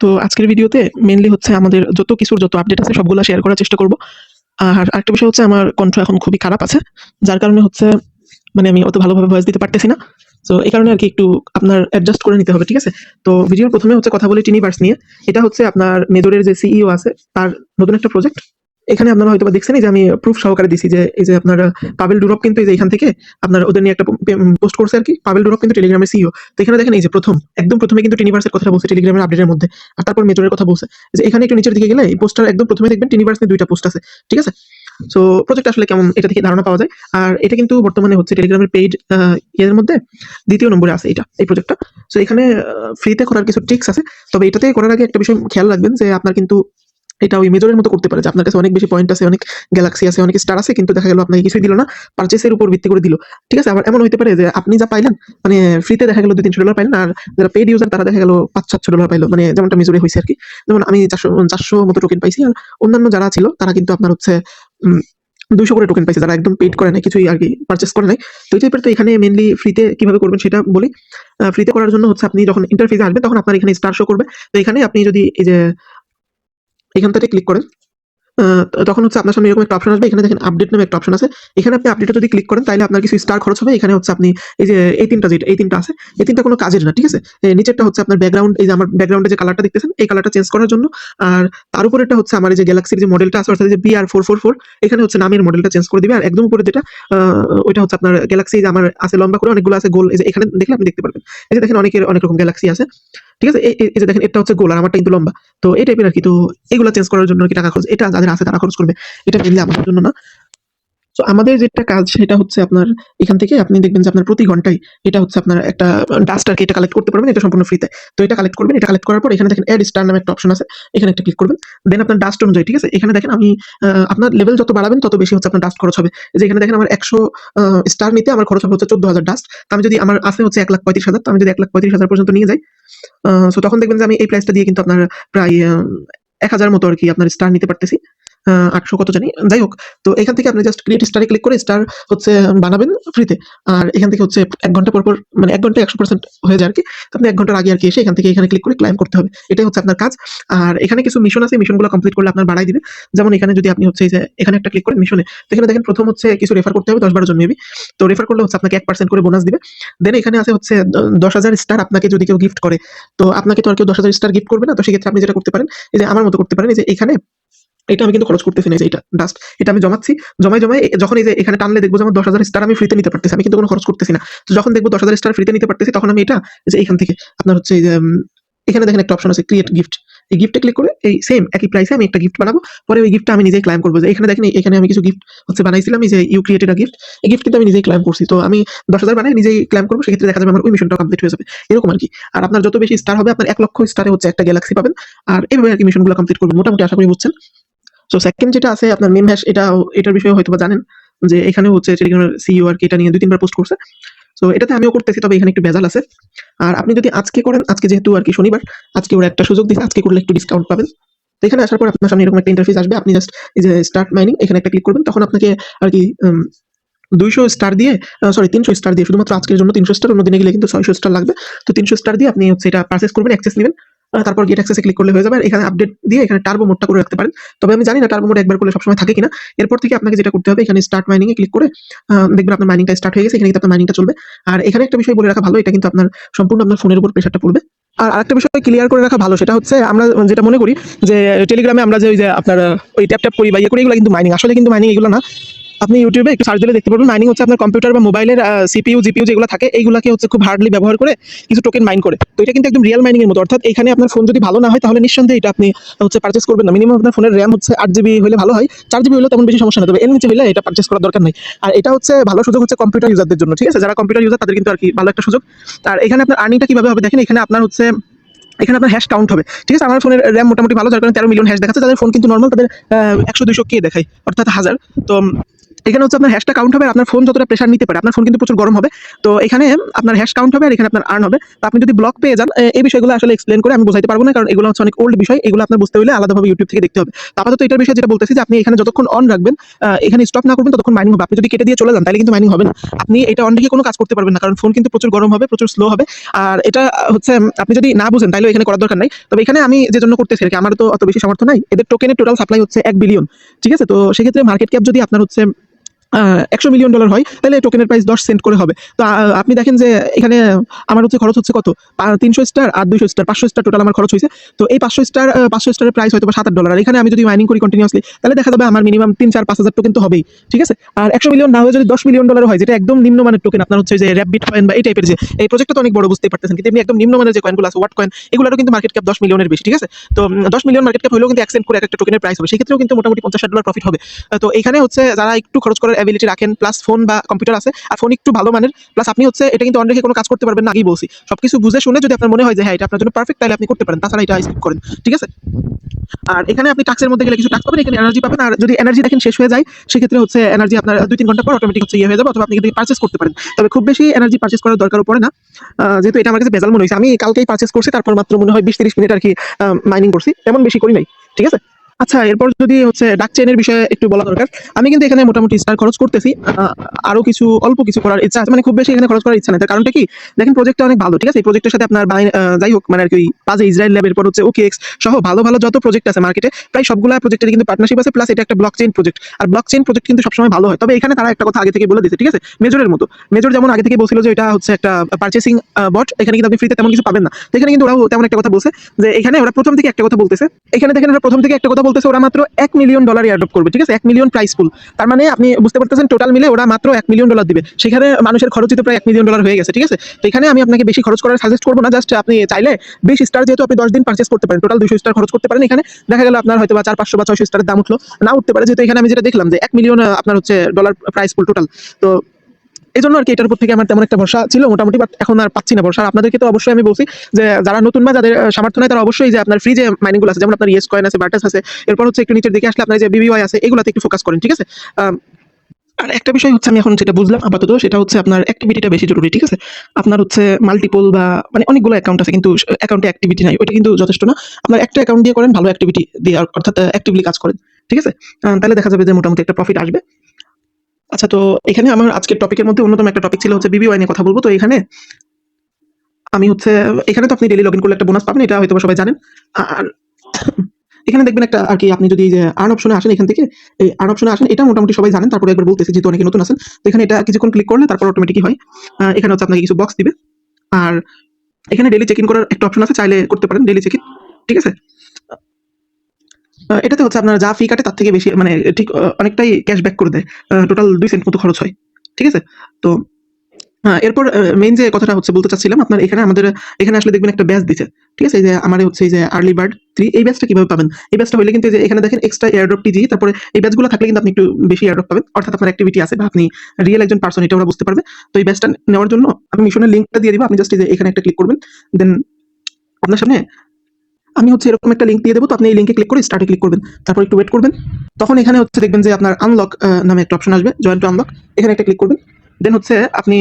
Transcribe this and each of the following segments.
তো আজকের ভিডিওতে মেইনলি হচ্ছে আমাদের যত আপডেট আছে সবগুলা শেয়ার করার চেষ্টা করব। আর আরেকটা বিষয় হচ্ছে আমার কণ্ঠ এখন খুবই খারাপ আছে। যার কারণে হচ্ছে মানে আমি অত ভালোভাবে ভয়েস দিতে পারতেছি না। তো এই কারণে আরকি একটু আপনার অ্যাডজাস্ট করে নিতে হবে, ঠিক আছে? তো ভিডিওর ১ম এ হচ্ছে কথা বলি টিনিভার্স নিয়ে। এটা হচ্ছে আপনার মেজরের যে সিইও আছে তার নতুন একটা প্রজেক্ট। এখানে আপনারা হয়তোবা দেখছেন এই যে আমি প্রুফ সহকারে দিছি যে এই যে আপনার পাভেল ডুরভ কিন্তু এই যে এখান থেকে আপনার ওদের নিয়ে একটা পোস্ট করছে আরকি। পাভেল ডুরভ কিন্তু টেলিগ্রামের সিইও। তো এখানে দেখেন এই যে একদম ১ম এ কিন্তু টিনিভার্সের কথাটা বলছে টেলিগ্রামের আপডেটের মধ্যে। আর তারপর মেজরের কথা বলছে। যে এখানে একটু নিচের দিকে গেলে এই পোস্টটার একদম ১ম এ দেখবেন টিনিভার্স নিয়ে ২ টা পোস্ট আছে। ঠিক আছে? সো প্রজেক্ট আসলে কেমন এটা থেকে ধারণা পাওয়া যায়। আর এটা কিন্তু বর্তমানে হচ্ছে টেলিগ্রামের পেইড ইয়ের মধ্যে ২য় নম্বরে আছে এই প্রজেক্টটা। সো এখানে ফ্রিতে করার কিছু ট্রিকস আছে। তবে এটাতে করার আগে একটা বিষয় খেয়াল রাখবেন যে আপনার কিন্তু এটা ওই মেজরের মতো করতে পারে যে আপনার কাছে অনেক বেশি পয়েন্ট আছে, অনেক গ্যালাক্সি আছে, অনেক স্টার আছে, কিন্তু দেখা গেল আপনাকে কিছুই দিল না, পারচেসের উপর ভিত্তি করে দিল। ঠিক আছে? আবার এমন হইতে পারে যে আপনি যা পাইলেন মানে ফ্রিতে দেখা গেল $২00-৩০০ পাইলেন, আর যারা পেইড ইউজার তারা দেখা গেল $৫০০-৭০০ পাইলো, মানে যেমনটা মেজরে হয়েছে আর কি। যেমন আমি ৪০০ মতো টোকেন পাইছি, আর অন্যান্য যারা ছিল তারা কিন্তু আপনার হচ্ছে ২০০ করে টোকেন পাইছে, যারা একদম পেইড করে নাই, কিছুই আর কি পারচেস করে নাই। তো এই টাইপের। তো এখানে মেনলি ফ্রিতে কিভাবে করবেন সেটা বলি। ফ্রিতে করার জন্য হচ্ছে আপনি যখন ইন্টারফেসে আসবেন তখন আপনার এখানে স্টার শো করবে। তো এখানে আপনি যদি এই যে এখানটাতে ক্লিক করেন, আ তখন হচ্ছে আপনার সামনে এরকম একটা অপশন আসবে। এখানে দেখেন আপডেট নামে একটা অপশন আছে। এখানে আপনি আপডেটে যদি ক্লিক করেন তাইলে আপনার কিছু স্টার খরচ হবে। এখানে হচ্ছে আপনি এই যে এই ৩ টা আছে। এই ৩ টা কোনো কাজের না। ঠিক আছে? নিচেরটা হচ্ছে আপনার ব্যাকগ্রাউন্ড, এই যে আমার ব্যাকগ্রাউন্ডে যে কালারটা দেখতেছেন এই কালারটা চেঞ্জ করার জন্য। আর তার উপরেরটা হচ্ছে আমার এই যে গ্যালাক্সির যে মডেলটা আছে অর্থাৎ যে BR444, এখানে হচ্ছে নামের মডেলটা চেঞ্জ করে দিবে। আর একদম উপরে যেটা আ ওইটা হচ্ছে আপনার গ্যালাক্সি যে আমার আছে লম্বা করে অনেকগুলো আছে গোল। এই যে এখানে দেখলে আপনি দেখতে পারবেন। এই যে দেখেন অনেকের অনেক রকম গ্যালাক্সি আছে। ঠিক আছে? এই যে দেখেন এটা হচ্ছে গোল আর আমারটা কিন্তু লম্বা। তো এই টাইপের আরকি। তো এগুলা চেঞ্জ করার জন্য আরকি টাকা খরচ। এটা যাদের আছে তারা খরচ করবে। এটা মেইনলি আমাদের জন্য না। সো আমাদের যেটা কাজ সেটা হচ্ছে আপনার এখান থেকে আপনি দেখবেন যে আপনার প্রতি ঘন্টায় এটা হচ্ছে আপনার একটা ডাস্ট আরকি, এটা কালেক্ট করতে পারবেন। এটা সম্পূর্ণ ফ্রিতে। তো এটা কালেক্ট করবেন। এটা কালেক্ট করার পর এখানে দেখেন এড স্টার নামে একটা অপশন আছে। এখানে একটা ক্লিক করবেন। দেন আপনার ডাস্ট অনুযায়ী, ঠিক আছে? এখানে দেখেন আমি আপনার লেভেল যত বাড়াবেন তত বেশি হচ্ছে আপনার ডাস্ট খরচ হবে। এই যে এখানে দেখেন আমার ১০০ স্টার নিতে আমার খরচ হবে হচ্ছে ১৪,০০০ ডাস্ট। তো আমি যদি আমার আছে হচ্ছে ১,৩৫,০০০, তো আমি যদি ১,৩৫,০০০ পর্যন্ত নিয়ে যাই, সো তখন দেখবেন যে আমি এই প্রাইসটা দিয়ে কিন্তু আপনার প্রায় ১,০০০ মতো আরকি আপনার স্টার নিতে পারতেছি। ৮০০ কত জানি। যাই হোক। তো এখান থেকে আপনি জাস্ট ক্রিয়েট স্টারে ক্লিক করে স্টার হচ্ছে বানাবেন ফ্রিতে। আর এখান থেকে হচ্ছে ১ ঘন্টা পর মানে ১ ঘন্টায় ১০০% হয়ে যায় আরকি। তো আপনি ১ ঘন্টার আগে আরকি এসে এখান থেকে এখানে ক্লিক করে ক্লাইম করতে হবে। এটাই হচ্ছে আপনার কাজ। আর এখানে কিছু মিশন আছে, মিশনগুলো কমপ্লিট করলে আপনার বাড়ায় দিবে। যেমন এখানে যদি আপনি হচ্ছে এই যে এখানে একটা ক্লিক করেন মিশনে। তো এখানে দেখেন ১ম হচ্ছে কিছু রেফার করতে হবে ১০-১২ জন মেবি। তো রেফার করলে হচ্ছে আপনাকে ১% করে বোনাস দিবে। দেন এখানে আছে হচ্ছে ১০,০০০ স্টার আপনাকে যদি কেউ গিফট করে। তো আপনাকে তো আর কেউ ১০,০০০ স্টার গিফট করবে না। তো সেক্ষেত্রে আপনি যেটা করতে পারেন, এই যে আমার মতো করতে পারেন। এই যে এখানে এটা আমি কিন্তু খরচ করতেছি না, এই যে এটা ডাস্ট, এটা আমি জমাচ্ছি। জমায় যখন এই যে এখানে টানলে দেখবো যে আমার ১০,০০০ স্টার আমি ফ্রিতে নিতে পারতেছি। আমি কিন্তু কোনো খরচ করতেছি না। তো যখন দেখবো ১০,০০০ স্টার ফ্রিতে নিতে পারতেছি তখন আমি এটা এই যে এখান থেকে আপনার হচ্ছে এই যে এখানে দেখেন একটা অপশন আছে ক্রিয়েট গিফট। এই গিফটে ক্লিক করে এই সেম একই প্রাইসে আমি একটা গিফট বানাবো। পরে ওই গিফটটা আমি নিজেই ক্লাইম করব। যে এখানে দেখেন এখানে আমি কিছু গিফট হচ্ছে বানাইছিলাম, এই যে ইউ ক্রিয়েটেড আ গিফট। এই গিফট কিন্তু আমি নিজেই ক্লাইম করছি। তো আমি ১০,০০০ বানাই নিজেই ক্লাইম করব। সেক্ষেত্রে দেখা যাবে আমার ওই মিশনটাও কমপ্লিট হয়ে যাবে। এরকম আরকি। আর আপনার যত বেশি স্টার হবে আপনার ১,০০,০০০ স্টারে হচ্ছে একটা গ্যালাক্সি পাবেন। আর এভাবে আরকি মিশনগুলো কমপ্লিট করবেন। মোটামুটি আশা করি বুঝছেন। সো সেকেন্ড যেটা আছে আপনার মিম হ্যাশ, এটার বিষয়ে হয়তোবা জানেন যে এখানে হচ্ছে টেলিগ্রামের সিইও আর কি এটা নিয়ে ২-৩ বার পোস্ট করছে। সো এটাতে আমিও করতেছি, তবে এখানে একটু ভেজাল আছে। আর আপনি যদি আজকে করেন, আজকে যেহেতু আর কি শনিবার, আজকে ওরা একটা সুযোগ দিছে, আজকে করলে একটু ডিসকাউন্ট পাবেন। তো এখানে আসার পর আপনার সামনে এরকম একটা ইন্টারফেস আসবে। আপনি জাস্ট এই যে স্টার্ট মাইনিং এখানে একটা ক্লিক করবেন। তখন আপনাকে আর কি ২০০ স্টার দিয়ে, সরি ৩০০ স্টার দিয়ে, শুধুমাত্র আজকের জন্য ৩০০ স্টার, অন্য দিনে গেলে কিন্তু ৬০০ স্টার লাগবে। তো ৩০০ স্টার দিয়ে আপনি হচ্ছে এটা পারচেজ করবেন, অ্যাক্সেস নিবেন। তারপর গেট অ্যাক্সেস এ ক্লিক করলে হয়ে যাবে। আর এখানে আপডেট দিয়ে এখানে টার্বো মোডটা করে রাখতে পারেন। তবে আমি জানি না টার্বো মোড একবার করলে সবসময় থাকে কিনা। এরপর থেকে আপনাকে যেটা করতে হবে, এখানে স্টার্ট মাইনিং এ ক্লিক করে দেখবেন আপনার মাইনিংটা স্টার্ট হয়ে গেছে। এখানে কিন্তু আপনার মাইনিংটা চলবে। আর এখানে একটা বিষয় বলে রাখা ভালো, এটা কিন্তু আপনার সম্পূর্ণ আপনার ফোনের উপর প্রেশারটা পড়বে। আর আরেকটা বিষয় ক্লিয়ার করে রাখা ভালো, সেটা হচ্ছে আমরা যেটা মনে করি যে টেলিগ্রামে আমরা যে ওই যে আপনার ওই ট্যাপ করি বা ইয়ে করি, এগুলো কিন্তু মাইনিং। আসলে কিন্তু মাইনিং এগুলো না। আপনি ইউটিউবে একটু সার্চ দিলে দেখতে পারবেন মাইনিং হচ্ছে আপনার কম্পিউটার বা মোবাইলের সিপিইউ জিপিইউ যেগুলো থাকে এইগুলাকে হচ্ছে খুব হার্ডলি ব্যবহার করে কিছু টোকেন মাইন করে। তো এটা কিন্তু একদম রিয়েল মাইনিং এর মতো। অর্থাৎ এখানে আপনার ফোন যদি ভালো না হয় তাহলে নিঃসন্দেহে এটা আপনি হচ্ছে পারচেজ করবেন না। মিনিমাম আপনার ফোনের র্যাম হচ্ছে ৮ জিবি হলে ভালো হয়। ৪ জিবি হলে তেমন বেশি সমস্যা না, তবে এর নিচে হলে এটা পারচেজ করার দরকার নাই। আর এটা হচ্ছে ভালো সুযোগ হচ্ছে কম্পিউটার ইউজারদের জন্য। ঠিক আছে? যারা কম্পিউটার ইউজার তাদের কিন্তু আর কি ভালো একটা সুযোগ। আর এখানে আপনার আর্নিংটা কিভাবে হবে দেখেন, এখানে আপনার হচ্ছে এখানে আপনার হ্যাশ কাউন্ট হবে। ঠিক আছে? আমার ফোনের র্যাম মোটামুটি ভালো, যার কারণে ১৩ মিলিয়ন হ্যাশ দেখাচ্ছে। যাদের ফোন কিন্তু নরমাল তাদের ১০০-২০০ কে দেখায়, অর্থাৎ ১০০০। তো এখানে হচ্ছে আপনার হ্যাশটা কাউন্ট হবে, আর আপনার ফোন যতটা প্রেশার নিতে পারে, আপনার ফোন কিন্তু প্রচুর গরম হবে। তো এখানে আপনার হ্যাশ কাউন্ট হবে আর এখানে আপনার আর্ন হবে। তো আপনি যদি ব্লক পেয়ে যান, এই বিষয়গুলো আসলে এক্সপ্লেন করে আমি বোঝাইতে পারবো না, কারণ এগুলো হচ্ছে অনেক ওল্ড বিষয়। এগুলো আপনার বুঝতে হলে আলাদাভাবে ইউটিউব থেকে দেখতে হবে। তো আপাতত এটার বিষয়ে যেটা বলতেছি যে আপনি এখানে যতক্ষণ অন রাখবেন, এখানে স্টপ না করবেন, ততক্ষণ মাইনিং হবে। আপনি যদি কেটে দিয়ে চলে যান তাহলে কিন্তু মাইনিং হবে না। আপনি এটা অন রেখে কোনো কাজ করতে পারবেন না, কারণ ফোন কিন্তু প্রচুর গরম হবে, প্রচুর স্লো হবে। আর এটা হচ্ছে আপনি যদি না বুঝেন তাহলে এখানে করার দরকার নাই। তবে এখানে আমি যে জন্য করতেছি আর কি, আমার তো অত বেশি সামর্থ্য নাই। এদের টোকেনের টোটাল সাপ্লাই হচ্ছে 1 বিলিয়ন। ঠিক আছে? তো সেক্ষেত্রে মার্কেট ক্যাপ যদি আপনার হচ্ছে $100 মিলিয়ন হয়, তাহলে টোকেনের প্রাইস 10 সেন্ট করে হবে। তো আপনি দেখেন যে এখানে আমার হচ্ছে খরচ হচ্ছে কত, 300 স্টার আর 200 স্টার, 500 স্টার টোটাল আমার খরচ হয়েছে। তো এই 500 স্টার, 500 স্টারের প্রাইস হয়তো $7-8। আর এখানে আমি যদি মাইনিং করি কন্টিনিউসলি, তাহলে দেখা যাবে আমার মিনিমাম 3-4-5 হাজার টোকেন তো হবেই। ঠিক আছে? আর 100 মিলিয়ন না হয়ে যদি $10 মিলিয়ন হয়, যেটা একদম নিম্নমানের টোকেন, আপনার হচ্ছে যে র্যাপ বিটকয়েন বা এই টাইপের, যে এই প্রজেক্টটা তো অনেক বড়, বুঝতেই পারতেছেন, কিন্তু এমনি একদম নিম্নমানের যে কয়েনগুলো আছে, ওয়াট কয়েন, এগুলোরও কিন্তু মার্কেট ক্যাপ 10 মিলিয়নের বেশি। ঠিক আছে? তো 10 মিলিয়ন মার্কেট ক্যাপ হলেও কিন্তু 1 সেন্ট করে একটা টোকেনের প্রাইস হবে, সেক্ষেত্রেও কিন্তু মোটামুটি $50-60 প্রফিট হবে। তো এখানে হচ্ছে যারা একটু খরচ করার অ্যাবিলিটি রাখেন, প্লাস ফোন বা কম্পিউটার আছে, আর ফোন একটু ভালো মানের, প্লাস আপনি হচ্ছে এটা কিন্তু অন রেখে কোনো কাজ করতে পারবেন না, আগেই বলছি। সবকিছু বুঝে শুনে যদি আপনার মনে হয় যে হ্যাঁ এটা আপনার জন্য পারফেক্ট, তাহলে আপনি করতে পারেন, তাছাড়া এটা স্কিপ করেন। ঠিক আছে? আর এখানে আপনি টাক্সের মধ্যে গেলে কিছু টাক্স পাবেন, এখানে এনার্জি পাবেন। আর যদি এনার্জি দেখেন শেষ হয়ে যায়, সেক্ষেত্রে হচ্ছে এনার্জি আপনার 2-3 ঘন্টা পর অটোমেটিক হচ্ছে হয়ে যাবে, অথবা আপনি কিন্তু পারচেস করতে পারেন। তবে খুব বেশি এনার্জি পারচেস করার দরকারও পড়ে না, যেহেতু এটা আমার কাছে ভেজাল মনে হয়েছে। আমি কালকেই পারচেস করছি, তারপর মাত্র মনে হয় 20-30 মিনিট আর কি মাইনিং করছি, তেমন বেশি করি নাই। ঠিক আছে? আচ্ছা, এরপর যদি হচ্ছে ডাক চেইনের বিষয়ে একটু বলা দরকার। আমি কিন্তু এখানে মোটামুটি স্টার খরচ করতেছি। আরো কিছু অল্প কিছু করার ইচ্ছা আছে, মানে খুব বেশি এখানে খরচ করার ইচ্ছা নেই। তার কারণটা কি, দেখেন প্রজেক্টটা অনেক ভালো। ঠিক আছে? এই প্রজেক্টের সাথে আপনার যাই হোক, মানে আর কি পাজে ইসরায়েল ল্যাব, এরপর হচ্ছে ওকেএক্স সহ ভালো ভালো যত প্রজেক্ট আছে মার্কেটে, প্রায় সবগুলা প্রজেক্টের কিন্তু পার্টনারশিপ আছে, প্লাস এটা একটা ব্লক চেইন প্রজেক্ট। আর ব্লক চেইন প্রজেক্ট কিন্তু সবসময় ভালো হয়। তবে এখানে তারা একটা কথা আগে থেকে বলে দিয়েছে। ঠিক আছে? মেজরের মতো, মেজর যেমন আগে থেকে বলছিল যে এটা হচ্ছে একটা পার্চেসিং বট, এখানে কিন্তু আপনি ফ্রিতে তেমন কিছু পাবেন না। তো এখানে কিন্তু ওরাও তেমন একটা কথা বলছে, যে এখানে ওরা প্রথম থেকে একটা কথা বলতেছে। এখানে দেখেন ওরা প্রথম থেকে একটা কথা বলতেছে, ওরা মাত্র $1 মিলিয়ন এয়ারড্রপ করবে। ঠিক আছে? 1 মিলিয়ন প্রাইস পুল। তার মানে আপনি বুঝতে পারতেছেন টোটাল মিলে ওরা মাত্র $1 মিলিয়ন দিবে। সেখানে মানুষের খরচই তো প্রায় $1 মিলিয়ন হয়ে গেছে। ঠিক আছে? তো এখানে আমি আপনাকে বেশি খরচ করার সাজেস্ট করবো না। জাস্ট আপনি চাইলে 20 স্টার, যেহেতু আপনি 10 দিন পারচেস করতে পারেন, টোটাল 200 স্টার খরচ করতে পারেন। এখানে দেখা গেল আপনার হয়তো বা 400-500 বা 600 স্টারের দাম উঠলো, না উঠতে পারে, যেহেতু এখানে আমি যেটা দেখলাম যে $1 মিলিয়ন আপনার হচ্ছে ডলার প্রাইস পুল টোটাল। তো এই জন্য আর কি এটার উপর থেকে আমার তেমন একটা ভরসা ছিল মোটামুটি, বাট এখন আর পাচ্ছি না ভরসা। আর আপনাদেরকে তো অবশ্যই আমি বলছি যে যারা নতুন বা যাদের সামর্থ্য নাই, তারা অবশ্যই যে আপনার ফ্রি যে মাইনিং গুলো আছে, যেমন আপনার ইয়েস কয়েন আছে, বার্টাস আছে, এরপর হচ্ছে একটু নিচের দিকে আসলে আপনার যে বিবিওয়াই আছে, এগুলাতে একটু ফোকাস করেন। ঠিক আছে? আম, আর একটা বিষয় হচ্ছে আমি এখন যেটা বুঝলাম আপাতত, সেটা হচ্ছে আপনার অ্যাক্টিভিটিটা বেশি জরুরি। ঠিক আছে? আপনার হচ্ছে মাল্টিপল বা মানে অনেকগুলো অ্যাকাউন্ট আছে, কিন্তু অ্যাকাউন্টে অ্যাক্টিভিটি নাই, ওইটা কিন্তু যথেষ্ট না। আপনার একটা অ্যাকাউন্ট দিয়ে করেন, ভালো অ্যাক্টিভিটি দিয়ে, অর্থাৎ অ্যাক্টিভলি কাজ করেন। ঠিক আছে? তাহলে দেখা যাবে যে মোটামুটি একটা প্রফিট আসবে। আচ্ছা, তো এখানে আমার আজকের টপিকের মধ্যে অন্যতম একটা টপিক ছিল হচ্ছে বিবিওয়াই নিয়ে কথা বলবো। তো এখানে আমি হচ্ছে, এখানে তো আপনি ডেইলি লগইন করলে একটা বোনাস পাবেন, এটা হয়তো সবাই জানেন। আর এখানে দেখবেন একটা আর কি, আপনি যদি যে আর্ন অপশনে আসেন, এখান থেকে এই আর্ন অপশনে আসেন, এটা মোটামুটি সবাই জানেন, তারপরে একবার বলতেছি যেহেতু অনেকে নতুন আছেন। তো এখানে এটা কিছুক্ষণ ক্লিক করলে তারপর অটোমেটিকই হয়। এখানে হচ্ছে আপনাকে কিছু বক্স দিবে। আর এখানে ডেইলি চেক ইন করার একটা অপশন আছে, চাইলে করতে পারেন ডেইলি চেক ইন। ঠিক আছে? এটাতে হচ্ছে আপনার যা ফি কাটে তার থেকে বেশি, মানে ঠিক অনেকটাই ক্যাশব্যাক করে দেয়। টোটাল 2 সেন্ট মতো খরচ হয়। ঠিক আছে? তো এরপর মেইন যে কথাটা হচ্ছে বলতে চাচ্ছিলাম, আপনার এখানে আমাদের এখানে আসলে দেখবেন একটা ব্যাচ দিছে। ঠিক আছে? এই যে আমার হচ্ছে এই যে আর্লি বার্ড 3, এই ব্যাচটা কিভাবে পাবেন? এই ব্যাচটা হইলে কিন্তু এই যে এখানে দেখেন এক্সট্রা এয়ারড্রপ টিজি, তারপরে এই ব্যাচগুলো থাকলে কিন্তু আপনি একটু বেশি এয়ারড্রপ পাবেন, অর্থাৎ আপনার অ্যাক্টিভিটি আছে বা আপনি রিয়েল একজন পারসন, এটা ওরা বুঝতে পারবে। তো এই ব্যাচটা নেওয়ার জন্য আমি মিশনের লিঙ্কটা দিয়ে দিব, আপনি জাস্ট এই যে এখানে একটা ক্লিক করবেন। দেন আপনার সামনে আমি হচ্ছে এরকম একটা লিঙ্ক দিয়ে দেবো, তো আপনি এই লিঙ্কে ক্লিক করে স্টার্টে ক্লিক করবেন, তারপর একটু ওয়েট করবেন। তখন এখানে হচ্ছে দেখবেন যে আপনার আনলক নামে একটা অপশন আসবে, জয়েন টু আনলক, এখানে একটা ক্লিক করবেন। দেন হচ্ছে আপনি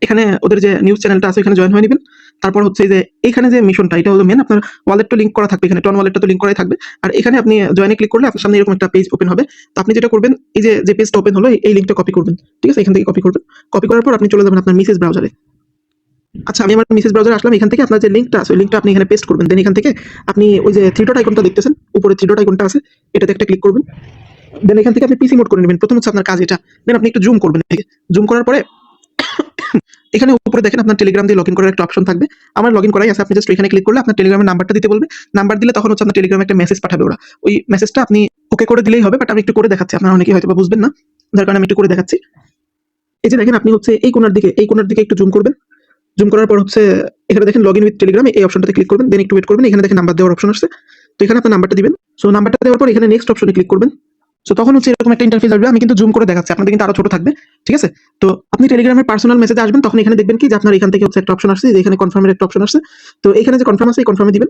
এখানে ওদের যে নিউজ চ্যানেলটা আছে এখানে জয়েন হয়ে নেবেন। তারপর হচ্ছে যে এখানে যে মিশনটা, এটা হলো মেন, আপনার ওয়ালেটটা লিঙ্ক করা থাকবে, এখানে টন ওয়ালেটটা তো লিঙ্ক করাই থাকবে। আর এখানে আপনি জয়েনে ক্লিক করলে আপনার সামনে এরকম একটা পেজ ওপেন হবে। তো আপনি যেটা করবেন, এই যে পেজটা ওপেন হলো, এই লিঙ্কটা কপি করবেন। ঠিক আছে? এখান থেকে কপি করবেন। কপি করার পর আপনি চলে যাবেন আপনার মেসেজ ব্রাউজারে। আচ্ছা, আমি আমার মেসেজ ব্রাউজারে আসলাম। এখান থেকে আপনার যে লিঙ্কটা আছে, ওই লিঙ্কটা আপনি এখানে পেস্ট করবেন। দেন এখান থেকে আপনি ওই যে থ্রি ডট আইকনটা দেখতেছেন, উপরে থ্রি ডট আইকনটা আছে, এটাতে একটা ক্লিক করবেন। দেন এখান থেকে আপনি পিসি মোড করে নেবেন। প্রথম হচ্ছে আপনার কাজ এটা। দেন আপনি একটু জুম করবেন। জুম করার পরে এখানে উপরে দেখেন আপনার টেলিগ্রাম দিয়ে লগইন করার একটা অপশন থাকবে। আমার লগইন করাই আছে। আপনি জাস্ট এখানে ক্লিক করলে আপনার টেলিগ্রামের নাম্বারটা দিতে বলবে। নাম্বার দিলে তখন হচ্ছে আপনার টেলিগ্রামে একটা মেসেজ পাঠাবে ওরা। ওই মেসেজটা আপনি ওকে করে দিলেই হবে। বাট আমি একটু করে দেখাচ্ছি, আপনারা অনেকেই হয়তো বা বুঝবেন না, যার কারণে আমি একটু করে দেখাচ্ছি। এই যে দেখেন, আপনি হচ্ছে এই কোণার দিকে একটু জুম করবেন। জুম করার পর হচ্ছে এখানে দেখেন লগইন উইথ টেলিগ্রাম, এই অপশনটাতে ক্লিক করবেন। দেন একটু ওয়েট করবেন। এখানে দেখেন নাম্বার দেওয়ার অপশন আসছে। তো এখানে আপনার নাম্বারটা দিবেন। সো নাম্বারটা দেওয়ার পর এখানে নেক্সট অপশনে ক্লিক করবেন। সো তখন হচ্ছে এরকম একটা ইন্টারফেস আসবে। আমি কিন্তু জুম করে দেখাচ্ছি, আপনাদের কিন্তু আরো ছোট থাকবে। ঠিক আছে? তো আপনি টেলিগ্রামের পার্সোনাল মেসেজে আসবেন, তখন এখানে দেখবেন কি যে আপনার এখান থেকে হচ্ছে একটা অপশন আসছে, যে এখানে কনফার্মের একটা অপশন আসছে। তো এখানে যে কনফার্ম আছে, এই কনফার্মে দিবেন।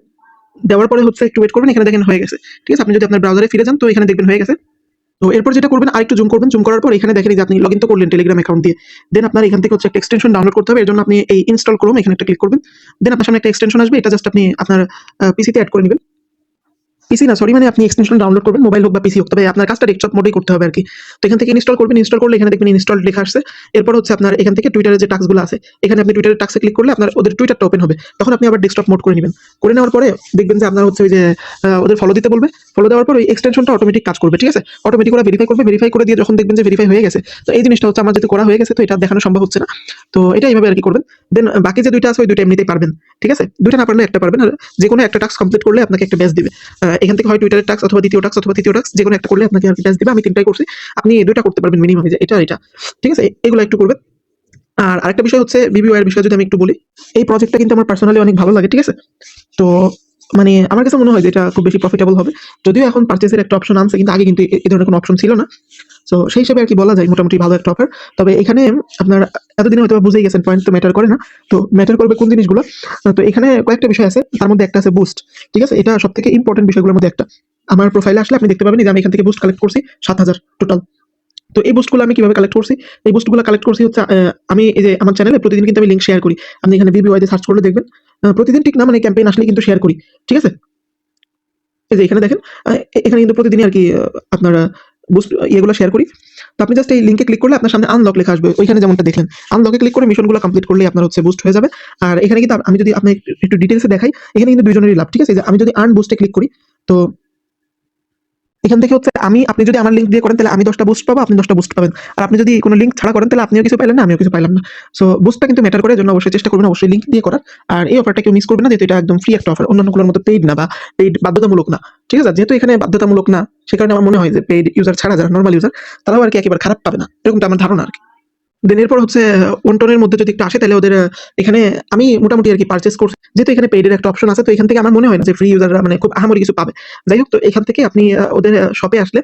দেওয়ার পরে হচ্ছে একটু ওয়েট করবেন। এখানে দেখেন হয়ে গেছে। ঠিক আছে? আপনি যদি আপনার ব্রাউজারে ফিরে যান, তো এখানে দেখবেন হয়ে গেছে। তো এরপর যেটা করবেন আরেকটু জুম করবেন, জুম করার পর এখানে দেখেন যে আপনি লগইন তো করলেন টেলিগ্রাম অ্যাকাউন্ট দিয়ে। দেন আপনার এখান থেকে হচ্ছে একটা এক্সটেনশন ডাউনলোড করতে হবে। এর জন্য আপনি এই ইনস্টল ক্রোম এখানে একটা ক্লিক করবেন। দেন আপনার সামনে একটা এক্সটেনশন আসবে, এটা জাস্ট আপনি আপনার পিসিতে অ্যাড করে নেবেন। পিসি না, সরি, মানে আপনি এক্সটেনশন ডাউনলোড করবেন, মোবাইল হোক বা পিসি হোক, তবে আপনার কাজটা ডেস্কটপ মোডেই করতে হবে আরকি। তো এখান থেকে ইনস্টল করবেন, ইনস্টল করলে এখানে দেখবেন ইনস্টলড লেখা আসছে। এরপর হচ্ছে আপনার এখান থেকে টুইটারের যে টাস্কগুলো আছে, এখানে আপনি টুইটারের টাস্কে ক্লিক করলে আপনার ওদের টুইটারটা ওপেন হবে। তখন আপনি আবার ডেস্কটপ মোড করে নিবেন। করে নেওয়ার পরে দেখবেন যে আপনার হচ্ছে ওই যে ওদের ফলো দিতে বলবে। ফলো দেওয়ার পর ওই এক্সটেনশনটা অটোমেটিক কাজ করবে, ঠিক আছে? অটোমেটিক ওরা ভেরিফাই করবে, ভেরিফাই করে দিয়ে যখন দেখবেন যে ভেরিফাই হয়ে গেছে, তো এই জিনিসটা হচ্ছে আমার যেহেতু করা হয়ে গেছে, তো এটা দেখানো সম্ভব হচ্ছে না। তো এটা এইভাবে আরকি করবেন। দেন বাকি যে ২টা আছে ওই ২টা এমনিতেই পারবেন, ঠিক আছে? ২টা না পারলে একটা পারবেন। আর যেকোনো একটা টাস্ক কমপ্লিট করলে আপনাকে একটা ব্যাজ দিবে। এখান থেকে হয় টুইটারের টাস্ক অথবা দ্বিতীয় টাস্ক অথবা তৃতীয় টাস্ক, যেকোনো একটা করলে আপনাকে আরকি ব্যাজ দিবে। আমি ৩টাই করছি। আপনি ২টা করতে পারবেন মিনিমাম, যে এটা আর এটা। ঠিক আছে? এগুলো একটু করবেন। আর আরেকটা বিষয় হচ্ছে BBY এর বিষয়ে যদি আমি একটু বলি, এই প্রজেক্টটা কিন্তু আমার পার্সোনালি অনেক ভালো লাগে, ঠিক আছে? তো মানে আমার কাছে মনে হয় যে এটা খুব বেশি প্রফিটেবল হবে। যদিও এখন পারচেজের একটা অপশন আনছে, কিন্তু আগে কিন্তু এই ধরনের কোনো অপশন ছিল না। সো সেই হিসেবে আরকি বলা যায় মোটামুটি ভালো একটা অফার। তবে এখানে আপনার এতদিনে হয়তোবা বুঝেই গেছেন পয়েন্ট তো ম্যাটার করে না। তো ম্যাটার করবে কোন জিনিসগুলো? তো এখানে কয়েকটা বিষয় আছে। তার মধ্যে একটা আছে বুস্ট। ঠিক আছে? এটা সবথেকে ইম্পোর্টেন্ট বিষয়গুলোর মধ্যে একটা। আমার প্রোফাইলে আসলে আপনি দেখতে পাবেন যে আমি এখান থেকে বুস্ট কালেক্ট করছি ৭,০০০ টোটাল। তো এই বুস্টগুলো আমি কিভাবে কালেক্ট করছি? এই বুস্টগুলো কালেক্ট করছি হচ্ছে আমি এই যে আমার চ্যানেলে প্রতিদিন কিন্তু আমি লিংক শেয়ার করি। আপনি এখানে BBY দিয়ে সার্চ করলে দেখবেন। প্রতিদিন ঠিক না, মানে ক্যাম্পেইন আসলে কিন্তু শেয়ার করি। ঠিক আছে? এই যে এখানে দেখেন, এখানে কিন্তু প্রতিদিনই আরকি আপনার বুস্ট ইয়েগুলো শেয়ার করি। তো আপনি জাস্ট এই লিংকে ক্লিক করলে আপনার সামনে আনলক লেখা আসবে। ওইখানে যেমনটা দেখলেন। আনলকে ক্লিক করে মিশনগুলো কমপ্লিট করলেই আপনার হচ্ছে বুস্ট হয়ে যাবে। আর এখানে কিন্তু আমি যদি আপনাকে একটু ডিটেইলসে দেখাই, এখানে কিন্তু ২ জনেরই লাভ। ঠিক আছে? এই যে আমি যদি আর্ন বুস্টে ক্লিক করি, তো এখান থেকে হচ্ছে আপনি যদি আমার লিংক দিয়ে করেন তাহলে আমি ১০টা বুস্ট পাবো, আপনি ১০টা বুস্ট পাবেন। আর আপনি যদি কোন লিংক ছাড়া করেন তাহলে আপনিও কিছু পাইলেন না, আমিও কিছু পাইলাম না। সো বুস্টটা কিন্তু ম্যাটার করে, এজন্য অবশ্যই চেষ্টা করবেন অবশ্যই লিংক দিয়ে করার। আর এই অফারটা কেউ মিস করবেন না, যেহেতু এটা একদম ফ্রি একটা অফার। অন্যান্যগুলোর মতো পেইড না বা পেইড বাধ্যতামূলক না। ঠিক আছে? যেহেতু এখানে বাধ্যতামূলক না, সে কারণে আমার মনে হয় যে পেইড ইউজার ছাড়া যারা নরমাল ইউজার, তারাও আরকি একেবারে খারাপ পাবে না। এরকমটা আমার ধারণা আরকি। দেন এরপর হচ্ছে ওয়ান্টনের মধ্যে যদি একটু আসে, তাহলে ওদের এখানে আমি মোটামুটি আরকি পারচেজ করছি। যেহেতু এখানে পেইড এর একটা অপশন আছে, তো এখান থেকে আমার মনে হয় না যে ফ্রি ইউজাররা মানে খুব আহামরি কিছু পাবে। যাই হোক, তো এখান থেকে আপনি ওদের শপে আসলে,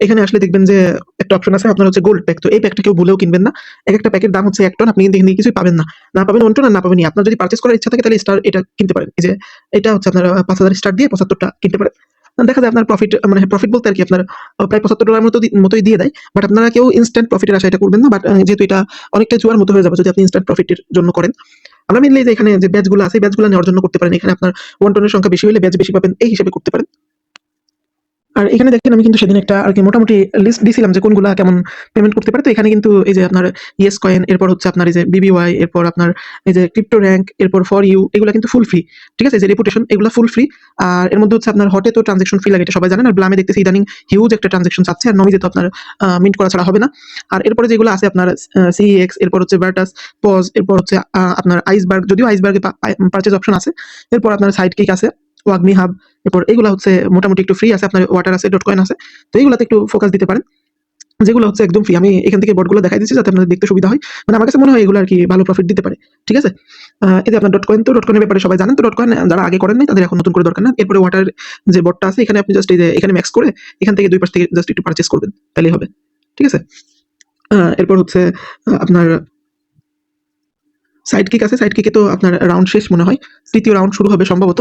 এখানে আসলে দেখবেন যে একটা অপশন আছে আপনার হচ্ছে গোল্ড প্যাক। তো এই প্যাকটা কেউ ভুলেও কিনবেন না। একেকটা প্যাকের দাম হচ্ছে ১ টন। আপনি কিন্তু এখান থেকে কিছুই পাবেন না। না পাবেন ওয়ান্টন আর না পাবেন আপনার যদি পারচেজ করার ইচ্ছা থাকে তাহলে স্টার এটা কিনতে পারেন। এই যে এটা হচ্ছে আপনার ৫,০০০ স্টার দিয়ে ৭৫ টা কিনতে পারেন। দেখা যায় আপনার প্রফিট, মানে প্রফিট বলতে আরকি আপনার প্রায় $৭৫ মতোই দিয়ে দেয়। বাট আপনারা কেউ ইনস্ট্যান্ট প্রফিটের আশা এটা করবেন না। বাট যেহেতু এটা অনেকটা জুয়ার মতো হয়ে যাবে যদি আপনি ইনস্ট্যান্ট প্রফিটের জন্য করেন। আমরা মেইনলি যে এখানে যে ব্যাচগুলো আছে, এই ব্যাচগুলো নেওয়ার জন্য করতে পারেন। এখানে আপনার ওয়ান্টনের সংখ্যা বেশি হইলে ব্যাচ বেশি পাবেন, এই হিসেবে করতে পারেন। আর এখানে দেখেন আমি কিন্তু সেদিন একটা আরকি মোটামুটি লিস্ট দিছিলাম যে কোনগুলা কেমন পেমেন্ট করতে পারে। তো এখানে কিন্তু এই যে আপনার ইয়েস কয়েন, এরপর হচ্ছে আপনার এই যে BBY, এরপর আপনার এই যে ক্রিপ্টো র‍্যাঙ্ক, এরপর ফর ইউ, এগুলা কিন্তু ফুল ফ্রি। ঠিক আছে? এই যে রেপুটেশন, এগুলা ফুল ফ্রি। আর এর মধ্যে হচ্ছে আপনার হটে তো ট্রান্সেকশন ফি লাগে, এটা সবাই জানেন। আর ব্লামে দেখতেছি ইদানিং হিউজ একটা ট্রান্সেকশন চাচ্ছে। আর নমিজে তো আপনার মিন্ট করা ছাড়া হবে না। আর এরপরে যেগুলো আছে আপনার CEX, এরপর হচ্ছে ভার্টাস, পজ, এরপর হচ্ছে আপনার আইসবার্গ, যদিও আইসবার্গে পারচেজ অপশন আছে। এরপর আপনার সাইডকিক আছে, ওয়াগমি হাব, এরপর এগুলা হচ্ছে মোটামুটি একটু ফ্রি আছে। আপনার ওয়াটার আছে, ডট কয়েন আছে। তো এগুলাতে একটু ফোকাস দিতে পারেন। যেগুলো হচ্ছে একদম ফ্রি। আমি এখান থেকে বটগুলো দেখাই দিচ্ছি যাতে আপনাদের দেখতে সুবিধা হয়। মানে আমার কাছে মনে হয় এগুলো আরকি ভালো প্রফিট দিতে পারে। ঠিক আছে? এই যে আপনার ডট কয়েন, তো ডট কয়েনের ব্যাপারে সবাই জানেন। তো ডট কয়েন যারা আগে করেন নাই তাদের এখন নতুন করে দরকার না। এরপরে ওয়াটার যে বটটা আছে, এখানে আপনি জাস্ট এই যে এখানে ম্যাক্স করে এখান থেকে ২ পাশ থেকে জাস্ট একটু পারচেজ করবেন। তাইলেই হবে। ঠিক আছে? এরপর হচ্ছে আপনার সাইডকিক আছে। সাইডকিকে তো আপনার রাউন্ড শেষ মনে হয়। ৩য় রাউন্ড শুরু হবে সম্ভবত।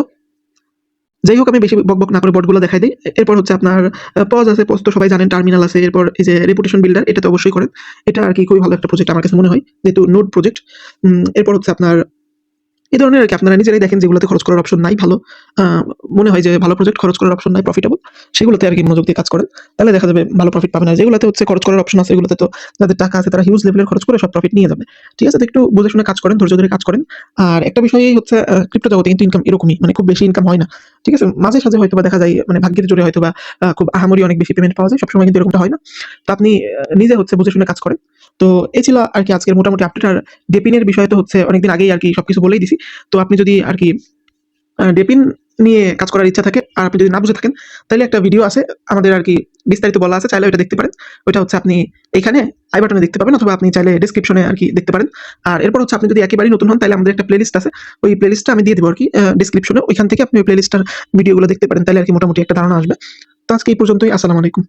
যাই হোক, আমি বেশি বকবক না করে বটগুলো দেখাই দেই। এরপর হচ্ছে আপনার পজ আছে, পজ তো সবাই জানেন। টার্মিনাল আছে। এরপর এই যে রেপুটেশন বিল্ডার, এটা তো অবশ্যই করেন। এটা আরকি খুবই ভালো একটা প্রজেক্ট আমার কাছে মনে হয়। যেহেতু নোড প্রজেক্ট। এরপর হচ্ছে আপনার এই ধরনের আরকি আপনারা নিজেরাই দেখেন যেগুলোতে খরচ করার অপশন নাই ভালো। আ মনে হয় যে ভালো প্রজেক্ট, খরচ করার অপশন নাই, প্রফিটেবল। সেগুলোতে আরকি মনোযোগ দিয়ে কাজ করেন। তাহলে দেখা যাবে ভালো প্রফিট পাবেন। আর যেগুলোতে হচ্ছে খরচ করার অপশন আছে, এগুলোতে তো যাদের টাকা আছে তারা হিউজ লেভেলের খরচ করে সব প্রফিট নিয়ে যাবে। ঠিক আছে? তো একটু বুঝে শুনে কাজ করেন, ধৈর্য ধরে কাজ করেন। আর একটা বিষয়ই হচ্ছে ক্রিপ্টো জগতে কিন্তু ইনকাম এরকমই। মানে খুব বেশি ইনকাম হয় না। ঠিক আছে? মাঝে সাঝে হয়তোবা দেখা যায়, মানে ভাগ্যের জোরে হয়তোবা খুব আহামরি অনেক বেশি পেমেন্ট পাওয়া যায়। সবসময় কিন্তু এরকমটা হয় না। তো আপনি নিজে হচ্ছে বুঝে শুনে কাজ করেন। তো এই ছিল আরকি আজকের মোটামুটি আপডেট। আর ডেপিনের বিষয় তো হচ্ছে অনেকদিন আগেই আরকি সবকিছু বলেই দিছি। তো আপনি যদি আরকি ডেপিন নিয়ে কাজ করার ইচ্ছা থাকে আর আপনি যদি না বুঝে থাকেন, তাইলে একটা ভিডিও আছে আমাদের আরকি বিস্তারিত বলা আছে, চাইলে ওইটা দেখতে পারেন। ওইটা হচ্ছে আপনি এইখানে আই বাটনে দেখতে পাবেন, অথবা আপনি চাইলে ডেসক্রিপশনে আরকি দেখতে পারেন। আর এরপর হচ্ছে আপনি যদি একেবারেই নতুন হন, তাইলে আমাদের একটা প্লেলিস্ট আছে। ওই প্লেলিস্টটা আমি দিয়ে দিব আরকি ডেসক্রিপশনে। ওইখান থেকে আপনি ওই প্লেলিস্টটার ভিডিওগুলো দেখতে পারেন। তাইলে আরকি মোটামুটি একটা ধারণা আসবে। তো আজকে এই পর্যন্তই। আসসালামু আলাইকুম।